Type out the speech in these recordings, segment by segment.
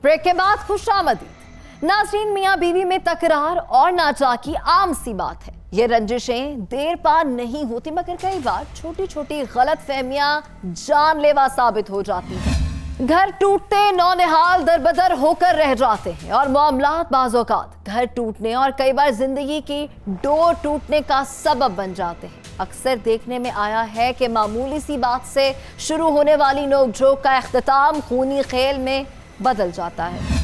Break के बाद खुशामदीद। नाज़रीन, मियां बीवी में तकरार और नाचाकी आम सी बात है। ये रंजिशें देर पार नहीं होती, मगर कई बार छोटी छोटी गलत फहमियां जानलेवा साबित हो जाती हैं। घर टूटते नौनिहाल दरबदर होकर रह जाते हैं और मामलात बाज़ औक़ात घर टूटने और कई बार जिंदगी की डोर टूटने का सबब बन जाते हैं। अक्सर देखने में आया है कि मामूली सी बात से शुरू होने वाली नोकझोंक का इख्तिताम खूनी खेल में बदल जाता है।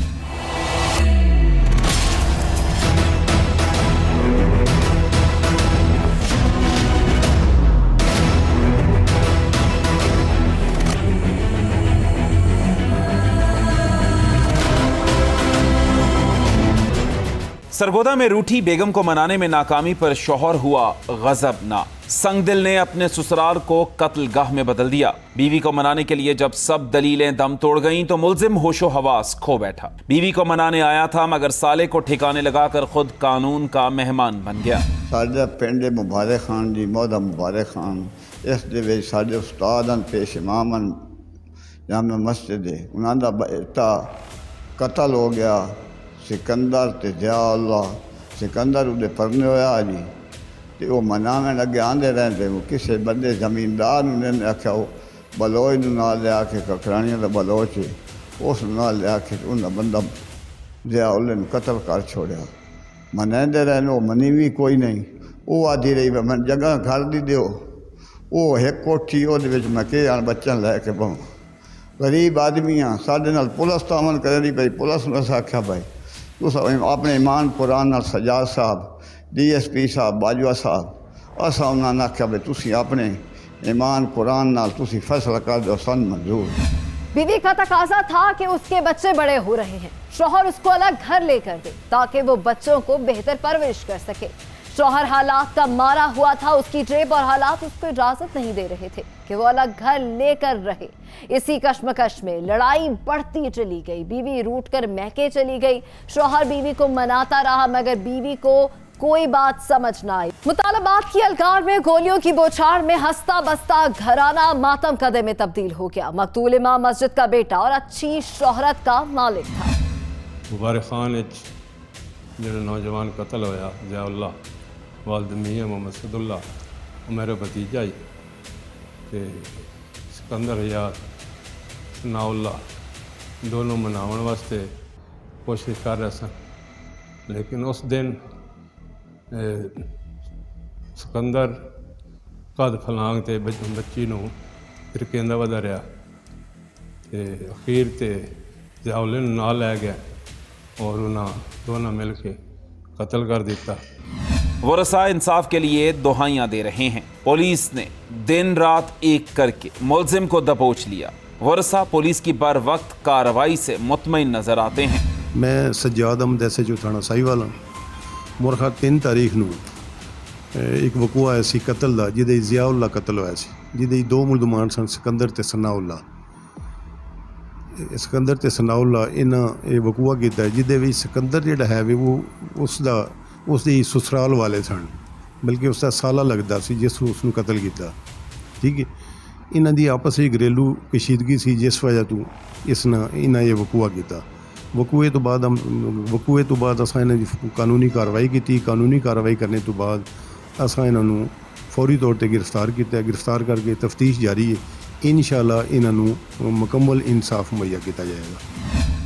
सरगोदा में रूठी बेगम को मनाने में नाकामी पर शौहर हुआ गजबनाक। संगदिल ने अपने ससुराल को कत्लगाह में बदल दिया। बीवी को मनाने के लिए जब सब दलीलें दम तोड़ गईं तो मुलजिम होशो हवास खो बैठा। बीवी को मनाने आया था मगर साले को ठिकाने लगाकर खुद कानून का मेहमान बन गया। साडा पिंड मुबारक खान जी मोहदा मुबारक खान, इस दे विच साडे उस्ताद हैं, पेश इमाम हैं, जामे मस्जिद है, उन्हां दा बेटा कत्ल हो गया। सिकंदर ते जियाउल्लाह सिकंदर उदे परने होया जी ते वो मनावन लगे आंदे रहंदे। वो किसी बंदे जमींदार ने आख्या बलोच नाल लिया के ककरानिया का बलोच उस नाल लिया के उन्हें बंदा जियाउल्लाह ने कत्ल कर छोड़िया। मनाते रहने वो मनी भी कोई नहीं। वो आदि रही मैं जगह घर दी दो, वो एक कोठी वो मैं के बच्चन लैके पाऊँ। गरीब आदमी हाँ, साढ़े नाल पुलिस तामन करी पई। पुलिस ने आख्या भाई तुस अपने ईमान कुरान नाल सजाद साहब, DSP साहब, बाजवा साहब, असा उन्होंने आख्या भाई तुसी अपने ईमान कुरान नाल तुसी फैसला कर दो, सन मंजूर। बीवी का तकाजा था कि उसके बच्चे बड़े हो रहे हैं, शौहर उसको अलग घर लेकर दे ताकि वो बच्चों को बेहतर परवरिश कर सके। शौहर हालात का मारा हुआ था, उसकी जेब और हालात उसको इजाजत नहीं दे रहे थे कि वो अलग घर लेकर रहे। इसी कश्मकश में लड़ाई बढ़ती चली गई, बीवी रूठ कर महके चली गई। शौहर बीवी को मनाता रहा मगर बीवी को कोई बात समझ ना आई। मुतालबात की अलगार में गोलियों की बौछार में हंसता बसता घराना मातम कदे में तब्दील हो गया। मकतूल इमाम मस्जिद का बेटा और अच्छी शोहरत का मालिक था। मुबारक खान जो नौजवान कत्ल होया जियाउल्लाह वालिद मियां मोहम्मद सदुल्ला मेरा भतीजा ही ते सिकंदर यार नाउल्ला दोनों मनावन वास्ते कोशिश कर रहे सन। लेकिन उस दिन सिकंदर कद फलांग ते बच्ची नूं फिरकेंदा वधा रहा ते अखीर ते जियाउल्लाह नूं नाल लै गया और उन्हें दोनों मिल के कत्ल कर दिता। वरसा इंसाफ के लिए दुहाइयां दे रहे हैं। पुलिस ने दिन रात एक करके मुलजिम को दबोच लिया। वरसा पुलिस की बर वक्त कार्रवाई से मुतमईन नजर आते हैं। मैं सज्जाद अहमद SHO थाना साहिवाल हाँ। मुरखा 3 तारीख नूं एक वकूआ आया सी कत्ल का, जिहदे जियाउल्लाह कत्ल होया सी, जिहदे 2 मुलजमान सन सिकंदर ते सनाउल्लाह। सिकंदर ते सनाउल्लाह इन्हां ये वकूआ किया जिहदे विच सिकंदर जिहड़ा है वो उसदी ससुराल वाले सन, बल्कि उसका साला लगता सी जिस उसनूं कत्ल किया। ठीक है, इन्हां दी आपस में घरेलू कशीदगी सी जिस वजह तो इन्हां ये वकूआ किया। वकूए तो बाद असां इन्हां दी कानूनी कार्रवाई की। कानूनी कार्रवाई करने तो बाद असां इन्हां नूं फौरी तौर पर गिरफ्तार किया। गिरफ्तार करके तफ्तीश जारी है। इंशाअल्लाह इन्हां नूं मुकम्मल इंसाफ मुहैया किया जाएगा।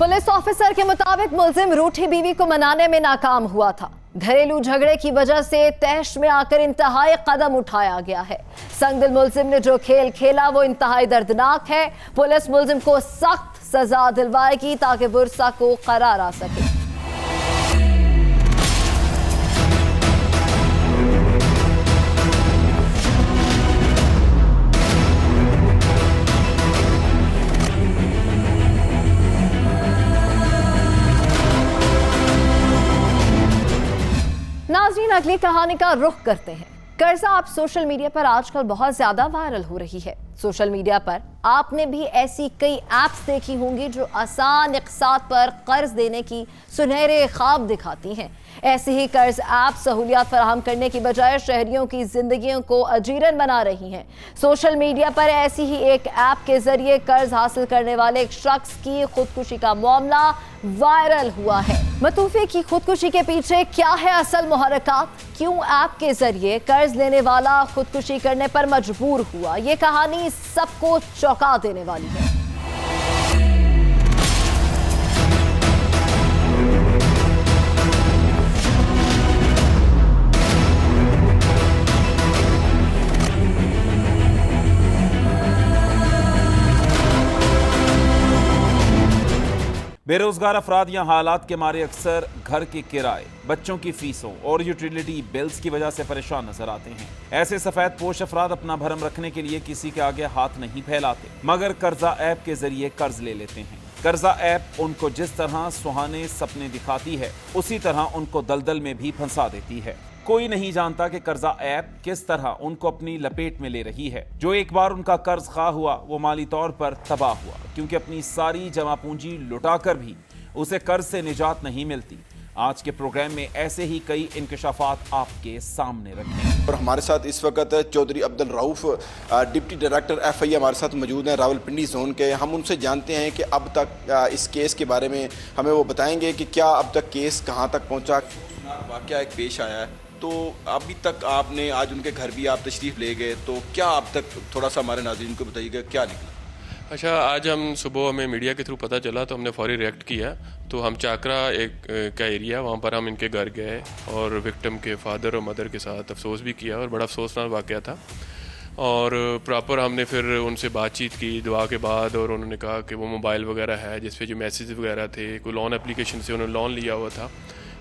पुलिस ऑफिसर के मुताबिक मुलजिम रूठी बीवी को मनाने में नाकाम हुआ था। घरेलू झगड़े की वजह से तैश में आकर इंतहाई कदम उठाया गया है। संगदिल मुलजिम ने जो खेल खेला वो इंतहाई दर्दनाक है। पुलिस मुलजिम को सख्त सजा दिलवाएगी ताकि वरसा को करार आ सके। नाज़रीन, अगली कहानी का रुख करते हैं। कर्जा आप सोशल मीडिया पर आजकल बहुत ज्यादा वायरल हो रही है। सोशल मीडिया पर आपने भी ऐसी कई ऐप्स देखी होंगी जो आसान इक़सात पर कर्ज देने की सुनहरे ख्वाब दिखाती हैं। ऐसी ही कर्ज ऐप सहूलियत फराहम करने की बजाय शहरियों की जिंदगियों को अजीरन बना रही हैं। सोशल मीडिया पर ऐसी ही एक ऐप के जरिए कर्ज हासिल करने वाले एक शख्स की खुदकुशी का मामला वायरल हुआ है। मतूफी की खुदकुशी के पीछे क्या है असल मुहर्रिकात? क्यों ऐप के जरिए कर्ज लेने वाला खुदकुशी करने पर मजबूर हुआ? ये कहानी सबको चौंका देने वाली है। बेरोजगार अफराद या हालात के मारे अक्सर घर के किराए, बच्चों की फीसों और यूटिलिटी बिल्स की वजह से परेशान नजर आते हैं। ऐसे सफेद पोश अफराद अपना भरम रखने के लिए किसी के आगे हाथ नहीं फैलाते, मगर कर्जा ऐप के जरिए कर्ज ले लेते हैं। कर्जा ऐप उनको जिस तरह सुहाने सपने दिखाती है, उसी तरह उनको दलदल में भी फंसा देती है। कोई नहीं जानता कि कर्जा ऐप किस तरह उनको अपनी लपेट में ले रही है। जो एक बार उनका कर्ज खा हुआ, वो माली तौर पर तबाह हुआ, क्योंकि अपनी सारी जमा पूंजी लुटाकर भी उसे कर्ज से निजात नहीं मिलती। आज के प्रोग्राम में ऐसे ही कई इंकशाफात आपके सामने रखें। और हमारे साथ इस वक्त Chaudhry Abdul Rauf deputy director FI हमारे साथ मौजूद हैं रावलपिंडी जोन के। हम उनसे जानते हैं कि अब तक इस केस के बारे में हमें वो बताएंगे कि क्या अब तक केस कहाँ तक पहुँचा। वाकया एक पेश आया है, तो अभी तक आपने आज उनके घर भी आप तशरीफ़ ले गए, तो क्या अब तक थोड़ा सा हमारे नाज़रीन को बताइएगा क्या निकला? अच्छा, आज हम सुबह हमें मीडिया के थ्रू पता चला तो हमने फौरी रिएक्ट किया। तो हम चाकरा एक का एरिया, वहाँ पर हम इनके घर गए और विक्टिम के फादर और मदर के साथ अफसोस भी किया और बड़ा अफसोसनाक वाक़या था। और प्रॉपर हमने फिर उनसे बातचीत की दुआ के बाद, और उन्होंने कहा कि वो मोबाइल वगैरह है जिस पे जो मैसेज वगैरह थे, कोई लोन एप्लीकेशन से उन्होंने लोन लिया हुआ था,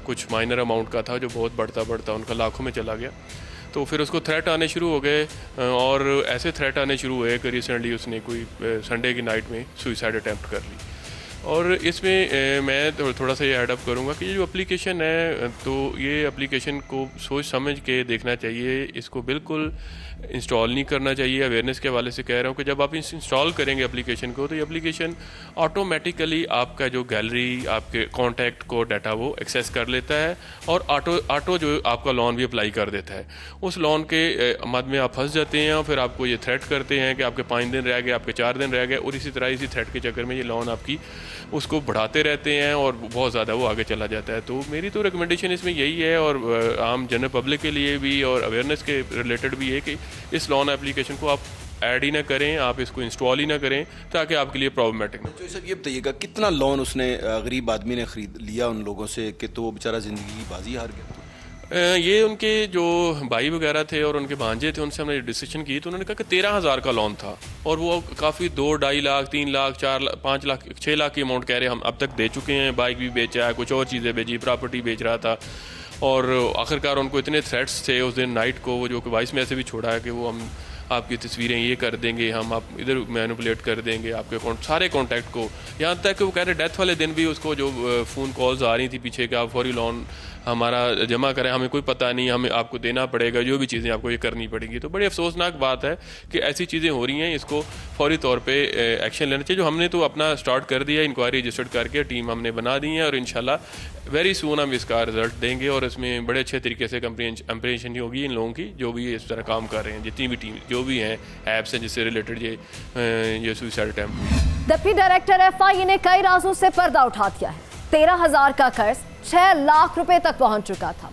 कुछ माइनर अमाउंट का था जो बहुत बढ़ता बढ़ता उनका लाखों में चला गया। तो फिर उसको थ्रेट आने शुरू हो गए, और ऐसे थ्रेट आने शुरू हुए कि रिसेंटली उसने कोई संडे की नाइट में सुसाइड अटैम्प्ट कर ली। और इसमें मैं थोड़ा सा ये ऐड अप करूँगा कि ये जो एप्लीकेशन है, तो ये एप्लीकेशन को सोच समझ के देखना चाहिए, इसको बिल्कुल इंस्टॉल नहीं करना चाहिए। अवेयरनेस के हवाले से कह रहा हूँ कि जब आप इंस्टॉल करेंगे एप्लीकेशन को, तो ये एप्लीकेशन ऑटोमेटिकली आपका जो गैलरी, आपके कॉन्टैक्ट को डाटा वो एक्सेस कर लेता है, और ऑटो जो आपका लोन भी अप्लाई कर देता है। उस लोन के मद में आप फंस जाते हैं, और फिर आपको ये थ्रेट करते हैं कि आपके 5 दिन रह गए, आपके 4 दिन रह गए, और इसी तरह इसी थ्रेट के चक्कर में ये लोन आपकी उसको बढ़ाते रहते हैं और बहुत ज़्यादा वो आगे चला जाता है। तो मेरी तो रिकमेंडेशन इसमें यही है, और आम जनरल पब्लिक के लिए भी और अवेयरनेस के रिलेटेड भी है कि इस लोन एप्लीकेशन को आप ऐड ही ना करें, आप इसको इंस्टॉल ही ना करें, ताकि आपके लिए प्रॉब्लमेटिक ना। तो सर ये बताइएगा, कितना लोन उसने गरीब आदमी ने खरीद लिया उन लोगों से कि तो वो बेचारा ज़िंदगी की बाजी हार गया? ये उनके जो भाई वगैरह थे और उनके भांजे थे, उनसे हमने डिस्कशन की, तो उन्होंने कहा कि 13,000 का लोन था, और वो काफ़ी 2, 2.5 लाख, 3 लाख, 4 लाख, 5 लाख, 6 लाख की अमाउंट कह रहे हम अब तक दे चुके हैं। बाइक भी बेचा है, कुछ और चीज़ें बेची, प्रॉपर्टी बेच रहा था, और आखिरकार उनको इतने थ्रेट्स थे उस दिन नाइट को, वो जो कि वॉइस मैसेज भी छोड़ा है कि वो हम आपकी तस्वीरें ये कर देंगे, हम आप इधर मैनिपुलेट कर देंगे आपके सारे कॉन्टैक्ट को। यहाँ तक कि वो कह रहे डेथ वाले दिन भी उसको जो फ़ोन कॉल्स आ रही थी पीछे कि आप फौरी लोन हमारा जमा करें, हमें कोई पता नहीं, हमें आपको देना पड़ेगा, जो भी चीज़ें आपको ये करनी पड़ेंगी। तो बड़ी अफसोसनाक बात है कि ऐसी चीज़ें हो रही हैं, इसको फौरी तौर पे एक्शन लेना चाहिए। जो हमने तो अपना स्टार्ट कर दिया, इंक्वायरी रजिस्टर्ड करके टीम हमने बना दी है, और इंशाल्लाह वेरी सून हम इसका रिजल्ट देंगे, और इसमें बड़े अच्छे तरीके से कंप्रेंशन होगी इन लोगों की जो भी इस तरह काम कर रहे हैं, जितनी भी टीम जो भी हैं ऐप्स हैं जिससे रिलेटेड ये suicide attempt. Deputy director FI ने कई राजों से पर्दा उठा दिया है। 13,000 का कर्ज 6 लाख रुपए तक पहुंच चुका था।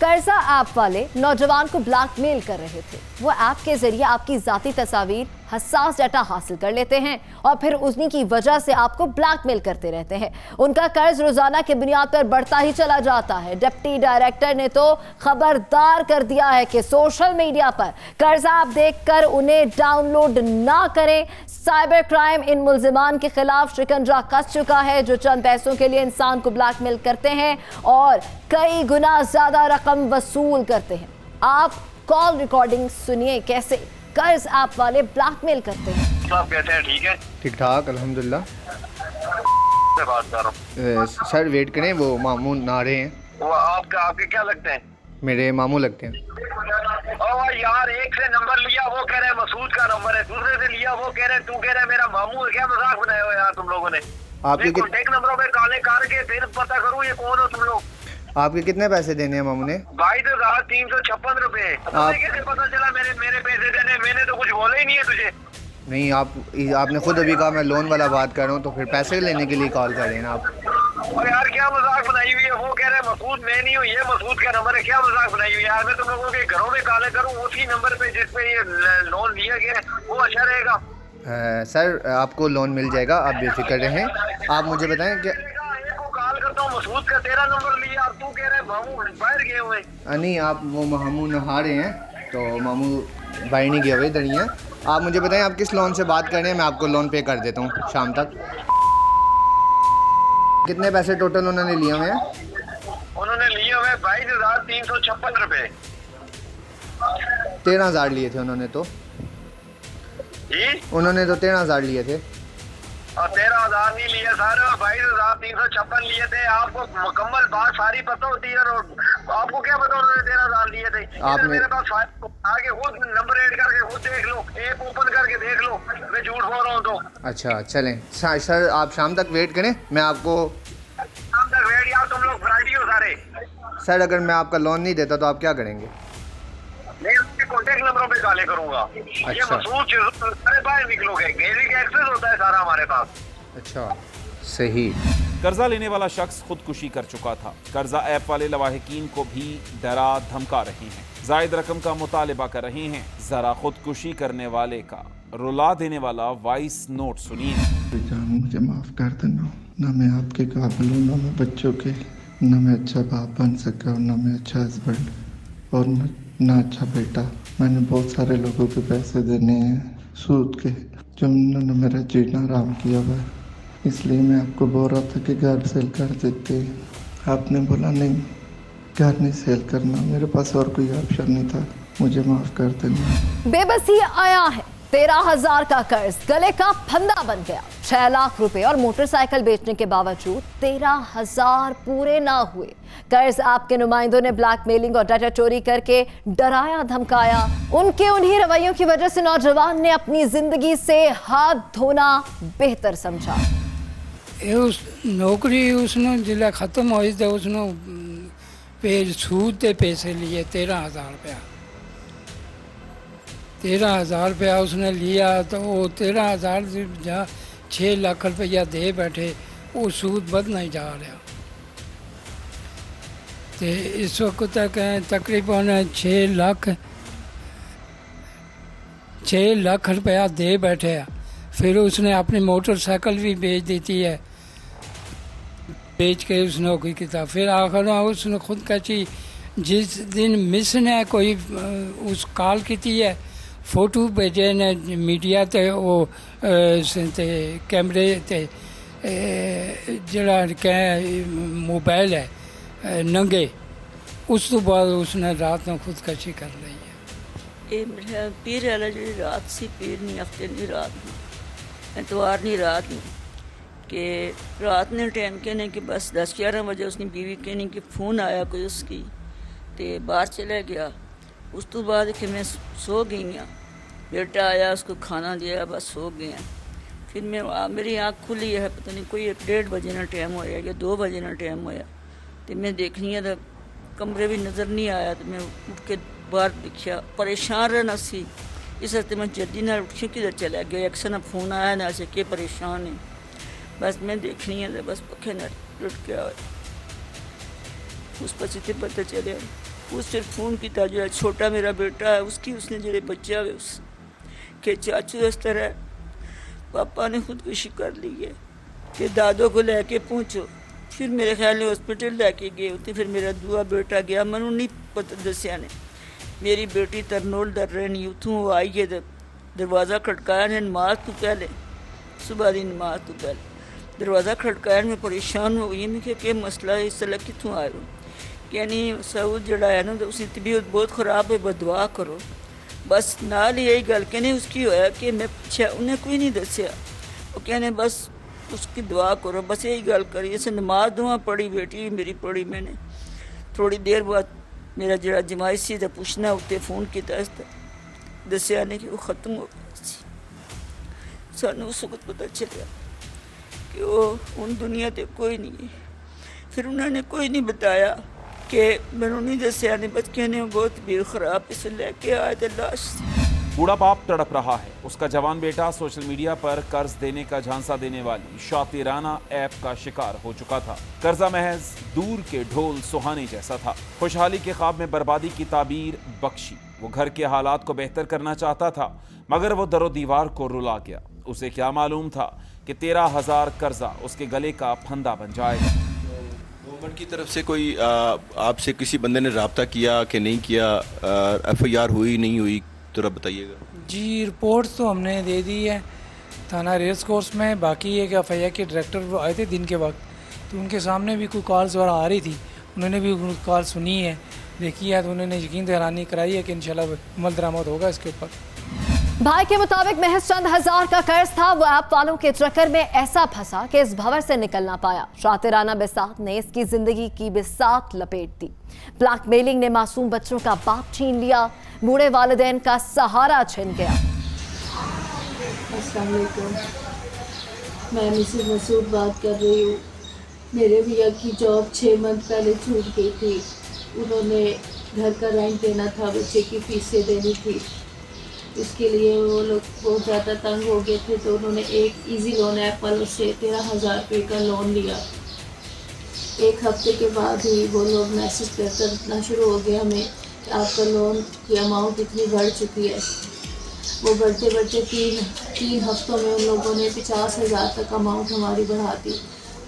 कर्जा ऐप वाले नौजवान को ब्लैकमेल कर रहे थे। वो ऐप के जरिए आपकी जाती तस्वीर, हसास डाटा हासिल कर लेते हैं और फिर उन्हीं की वजह से आपको ब्लैकमेल करते रहते हैं। उनका कर्ज रोजाना की बुनियाद पर बढ़ता ही चला जाता है। डिप्टी डायरेक्टर ने तो खबरदार कर दिया है कि सोशल मीडिया पर कर्जा ऐप देखकर उन्हें डाउनलोड ना करें। साइबर क्राइम इन मुल्जिमान के खिलाफ शिकंजा कस चुका है, जो चंद पैसों के लिए इंसान को ब्लैकमेल करते हैं और कई गुना ज्यादा रकम वसूल करते हैं। आप कॉल रिकॉर्डिंग सुनिए कैसे कर्ज ऐप वाले ब्लैकमेल करते हैं। आप कैसे हैं? ठीक है, ठीक ठाक अल्हम्दुलिल्लाह। से बात कर रहा हूँ। सर वेट करें, वो मामू ना रहे हैं। वो आपके क्या लगते हैं? मेरे मामू लगते हैं। और यार एक से नंबर लिया, वो कह रहे हैं मसूद का नंबर है, दूसरे से लिया वो कह रहे हैं, तू कह रहे हैं मेरा मामू है। क्या मजाक बनाए हो यार तुम लोगों ने? आपके कॉन्टेक्ट नंबरों पे काले कार के फिर पता करूँ ये कौन हो तुम लोग। आपके कितने पैसे देने हैं मामू ने? 22,356 रुपए। तुम्हें कैसे पता चला मेरे पैसे देने? मैंने तो कुछ बोला ही नहीं है तुझे। नहीं, आपने खुद अभी कहा मैं लोन वाला बात कर रहा हूँ, तो फिर पैसे लेने के लिए कॉल कर रहे हैं ना आप? और यार क्या मजाक बनाई हुई है? वो कह रहे हैं मसूद, मैं नहीं हूँ, ये मसूद का नंबर है। क्या मजाक बनाई हुई है यार? मैं तुम लोगों के घरों में काले करूँ उसी नंबर पे जिस पे ये लोन लिया गया है, वो अच्छा रहेगा? सर आपको लोन मिल जाएगा, आप बेफिक्र रहें। आप मुझे बताएं कि कॉल करता हूँ, मसूद का तेरा नंबर लिया, अब तू कह रहे मामू बाहर गए हुए? नहीं, आप वो मामू नहा रहे हैं, तो मामू बाहर नहीं गए हुए, इधर ही हैं। आप मुझे बताएं आप किस लोन से बात कर रहे हैं, मैं आपको लोन पे कर देता हूँ शाम तक। कितने पैसे टोटल उन्होंने लिए हुए हैं? उन्होंने लिए हुए 22,356 रुपए। 13,000 लिए थे उन्होंने तो। जी? उन्होंने तो 13,000 लिए थे। और 13,000 नहीं लिए सर, 22,356 लिए थे। आपको मुकम्मल बात सारी पता होती है, और आपको क्या पता उन्होंने 13,000 लिए थे? आपने मेरे पास आगे खुद नंबर ऐड करके खुद देख लो, ऐप ओपन करके देख लो, मैं झूठ बोल रहा हूँ तो। अच्छा चलें सर, आप शाम तक वेट करें, मैं आपको शाम तक वेट। यार तुम लोग फ्राइडी हो सारे। सर अगर मैं आपका लोन नहीं देता तो आप क्या करेंगे? मैं उसके कॉन्टेक्ट नंबरों पे काले करूंगा। ये मसूद सारे बाहर निकलोगे, गैलरी का एक्सेस होता है सारा हमारे पास। अच्छा सही। कर्जा लेने वाला शख्स खुदकुशी कर चुका था। कर्जा ऐप वाले लवाहिकीन को भी डरा धमका रहे हैं, जायद रकम का मुतालिबा कर रहे हैं। जरा खुदकुशी करने वाले का रुला देने वाला वॉइस नोट सुनिए। मुझे माफ कर देना, ना मैं आपके काबिल हूँ, ना मैं बच्चों के, ना मैं अच्छा बाप बन सका, और ना मैं अच्छा हस्बैंड, और ना अच्छा बेटा। मैंने बहुत सारे लोगों के पैसे देने हैं सूद के, जो उन्होंने मेरा जीना आराम किया हुआ है। इसलिए मैं आपको बोल रहा था कि घर सेल कर देते, आपने बोला नहीं, घर नहीं सेल करना। मेरे पास और कोई ऑप्शन नहीं था, मुझे माफ़ कर देना। बेबसी आया है, 13,000 का कर्ज गले का फंदा बन गया। 6 लाख रुपए और मोटरसाइकिल बेचने के बावजूद 13,000 पूरे ना हुए। कर्ज आपके नुमाइंदों ने ब्लैकमेलिंग और डाटा चोरी करके डराया धमकाया। उनके उन्हीं रवैयों की वजह से नौजवान ने अपनी जिंदगी से हाथ धोना बेहतर समझा। उस नौकरी उसने जिला खत्म हुई तो उसने सूद के पैसे लिए 13,000 रुपया। 13,000 रुपया उसने लिया, तो वो 13,000 से जहाँ 6 लाख रुपया दे बैठे, वो सूद बढ़ना ही जा रहा। तो इस वक्त तक तकरीबन 6 लाख रुपया दे बैठे। फिर उसने अपनी मोटरसाइकिल भी बेच देती है, बेच के उस नौकरी की था। फिर आखिर में उसने खुद कची जिस दिन मिस ने कोई उस कॉल की है, फोटो भेजे ने मीडिया ते वो कैमरे ते जड़ा मोबाइल है नंगे, उस तो बाद उसने रात में खुदकशी कर ली है। ये मेरा पीर वाला जी रात सी पीर नहीं, हफ्ते नहीं रात में, एतवार नहीं रात में, कि रात ने टाइम कहने कि बस 10-11 बजे उसकी बीवी कहने कि फ़ोन आया कोई उसकी, तो बाहर चला गया। उस तो बाद कि मैं सो गई हाँ, बेटा आया उसको खाना दिया, बस सो गए हैं। फिर मेरी आँख खुली है, पता नहीं कोई 1-1:30 बजे ना टाइम होया या 2 बजे ना टाइम होया, तो मैं देखनी है तो कमरे भी नज़र नहीं आया। तो मैं उठ के बाहर देखा, परेशान रहना सी, इस हफ्ते मैं जल्दी ना उठ के किधर चला गया। अक्सर ना फ़ोन आया ना से के परेशान है, बस मैं देखनी है तो बस पखे न लुट गया। उस पर से पता चले उससे फ़ोन किया, जो है छोटा मेरा बेटा है उसकी, उसने जो बच्चा है उस के चाचू इस तरह पापा ने खुदकुशी कर ली है कि दादो को लेके पहुँचो। फिर मेरे ख्याल में हॉस्पिटल लेके गए होते। फिर मेरा दूआ बेटा गया, मैनू नहीं पता दसिया ने। मेरी बेटी तरनोल डर रही नहीं, उतों आई है तो दरवाज़ा खटकाया ने, नमाज तो पहले सुबह की नमाज तो पहले दरवाज़ा खटकाया। मैं परेशान हो गई, मैं क्या मसला है, इस तरह कितों आए हो? यानी सऊद जड़ा है ना, तो उसकी तबीयत बहुत ख़राब है, बदुआ करो। बस नाल यही गल कहने उसकी होया कि मैं पूछा, उन्हें कोई नहीं दसिया, वो कहने बस उसकी दुआ करो, बस यही गल करी। जैसे नमाज दुआ पढ़ी, बेटी मेरी पढ़ी। मैंने थोड़ी देर बाद मेरा जरा जमाई सी तो पूछना उत्ते फ़ोन किया, दसिया ने कि वो ख़त्म हो गया। सानू उस वक्त पता चलिया कि वो उन दुनिया ते कोई नहीं है। फिर उन्होंने कोई नहीं बताया कि मैनू नहीं दसिया ने बच्चे ने बहुत भी खराब इस लेके आए थे लाश। बूढ़ा बाप तड़प रहा है। उसका जवान बेटा सोशल मीडिया पर कर्ज देने का झांसा देने वाली शातिराना ऐप का शिकार हो चुका था। कर्जा महज दूर के ढोल सुहाने जैसा था। खुशहाली के ख्वाब में बर्बादी की ताबीर बख्शी। वो घर के हालात को बेहतर करना चाहता था, मगर वो दरो दीवार को रुला गया। उसे क्या मालूम था कि 13,000 कर्जा उसके गले का फंदा बन जाएगा। गवर्नमेंट की तरफ से कोई आपसे किसी बंदे ने रब्ता किया कि नहीं किया? FIR हुई नहीं हुई तो बताइएगा। जी, रिपोर्ट तो हमने दे दी है थाना रेस कोर्स में। बाकी ये कि FIR के डायरेक्टर आए थे दिन के वक्त, तो उनके सामने भी कोई कॉल्स वगैरह आ रही थी, उन्होंने भी कॉल सुनी है, देखी है, तो उन्होंने यकीन दहानी कराई है कि इंशाल्लाह अमल दरामद होगा इसके ऊपर। भाई के मुताबिक महज चंद हजार का कर्ज था। वो ऐप वालों के चक्कर में ऐसा फंसा कि इस भंवर से निकल ना पाया। शातिराना बिसात ने इसकी जिंदगी की बिसात लपेट दी। ब्लैकमेलिंग ने मासूम बच्चों का बाप छीन लिया। बूढ़े वालिदैन का सहारा छिन गया। अस्सलाम वालेकुम, मैं मिसेस मसूद बात कर रही हूँ। मेरे भैया की जॉब 6 मंथ पहले छूट गई थी। उन्होंने घर का रेंट देना था, बच्चे की फीसें देनी थी, इसके लिए वो लोग बहुत ज़्यादा तंग हो गए थे, तो उन्होंने एक इजी लोन ऐप वालों से 13,000 रुपये का लोन लिया। 1 हफ्ते के बाद ही वो लोग मैसेज करना शुरू हो गए हमें कि आपका लोन की अमाउंट इतनी बढ़ चुकी है। वो बढ़ते बढ़ते तीन हफ्तों में उन लोगों ने 50,000 तक अमाउंट हमारी बढ़ा दी।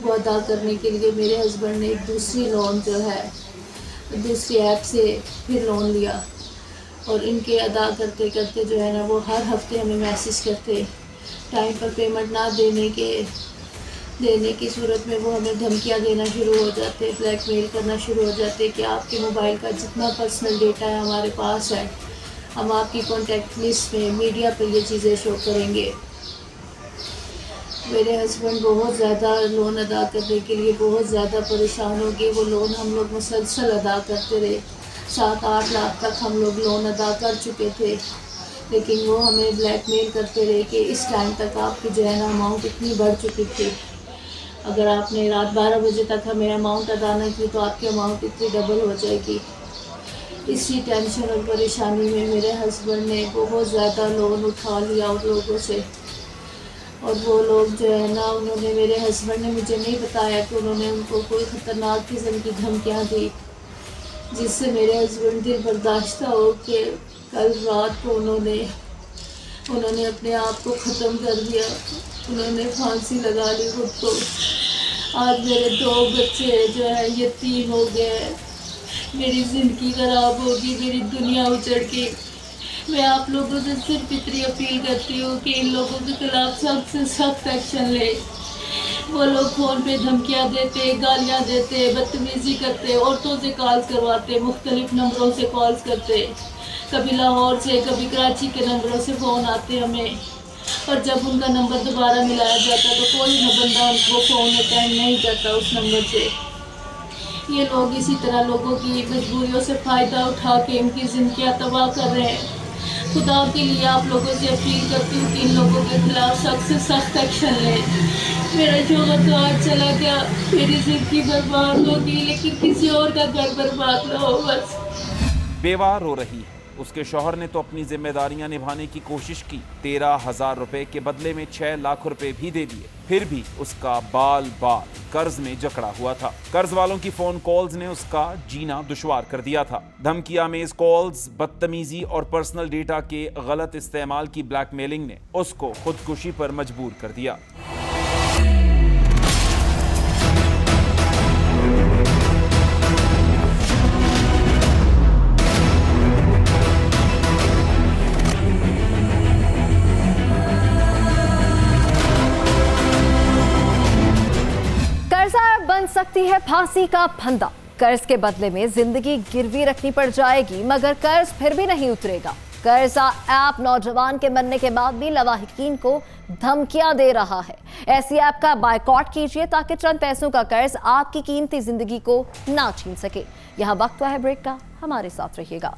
वो अदा करने के लिए मेरे हस्बैंड ने एक दूसरी लोन जो है दूसरी ऐप से फिर लोन लिया, और इनके अदा करते करते जो है ना वो हर हफ्ते हमें मैसेज करते। टाइम पर पेमेंट ना देने की सूरत में वो हमें धमकियां देना शुरू हो जाते, ब्लैकमेल करना शुरू हो जाते कि आपके मोबाइल का जितना पर्सनल डेटा है हमारे पास है, हम आपकी कॉन्टैक्ट लिस्ट में मीडिया पर ये चीज़ें शो करेंगे। मेरे हस्बैंड बहुत ज़्यादा लोन अदा करने के लिए बहुत ज़्यादा परेशान हो गए। वो लोन हम लोग मुसलसल अदा करते रहे। 7-8 लाख तक हम लोग लोन अदा कर चुके थे, लेकिन वो हमें ब्लैकमेल करते रहे कि इस टाइम तक आपकी जो है ना अमाउंट इतनी बढ़ चुकी थी, अगर आपने रात 12 बजे तक हमें अमाउंट अदा नहीं की तो आपकी अमाउंट इतनी डबल हो जाएगी। इसी टेंशन और परेशानी में मेरे हस्बैंड ने बहुत ज़्यादा लोन उठा लिया उन लोगों से, और वो लोग जो है ना उन्होंने मेरे हस्बैंड ने मुझे नहीं बताया कि उन्होंने उनको कोई ख़तरनाक किस्म की धमकियाँ दी, जिससे मेरे हस्बैंड दिल बर्दाश्त हो कि कल रात को उन्होंने अपने आप को ख़त्म कर दिया। उन्होंने फांसी लगा ली खुद को। आज मेरे 2 बच्चे जो है यतीम हो गए, मेरी ज़िंदगी ख़राब होगी, मेरी दुनिया उजड़ गई। मैं आप लोगों से सिर्फ इतनी अपील करती हूँ कि इन लोगों के खिलाफ सख्त से सख्त एक्शन ले। वो लोग फ़ोन पे धमकियाँ देते, गालियाँ देते, बदतमीज़ी करते, औरतों से कॉल्स करवाते, मुख्तलिफ़ नंबरों से कॉल्स करते, कभी लाहौर से कभी कराची के नंबरों से फ़ोन आते हमें, और जब उनका नंबर दोबारा मिलाया जाता तो कोई न बंदा उनको फ़ोन अटेंड नहीं करता उस नंबर से। ये लोग इसी तरह लोगों की मजबूरियों से फ़ायदा उठा के उनकी ज़िंदगियाँ तबाह कर रहे हैं। खुदा के लिए आप लोगों से अपील करती हूँ कि इन लोगों के खिलाफ सख्त से सख्त एक्शन लें। मेरा शोहर तो आज चला गया, मेरी ज़िंदगी बर्बाद होगी, लेकिन किसी और का घर बर्बाद ना हो बस। बेवा रो रही है। उसके शौहर ने तो अपनी जिम्मेदारियां निभाने की कोशिश की। 13,000 रुपए के बदले में 6 लाख रुपए भी दे दिए, फिर भी उसका बाल बाल कर्ज में जकड़ा हुआ था। कर्ज वालों की फोन कॉल्स ने उसका जीना दुश्वार कर दिया था। धमकियामेज कॉल्स, बदतमीजी और पर्सनल डेटा के गलत इस्तेमाल की ब्लैकमेलिंग ने उसको खुदकुशी पर मजबूर कर दिया। सकती है फांसी का फंदा। कर्ज के बदले में जिंदगी गिरवी रखनी पड़ जाएगी, मगर कर्ज फिर भी नहीं उतरेगा। कर्जा ऐप नौजवान के मरने के बाद भी लवाहिकीन को धमकियां दे रहा है। ऐसी ऐप का बायकॉट कीजिए ताकि चंद पैसों का कर्ज आपकी कीमती जिंदगी को ना छीन सके। यहां वक्त हुआ है ब्रेक का, हमारे साथ रहिएगा।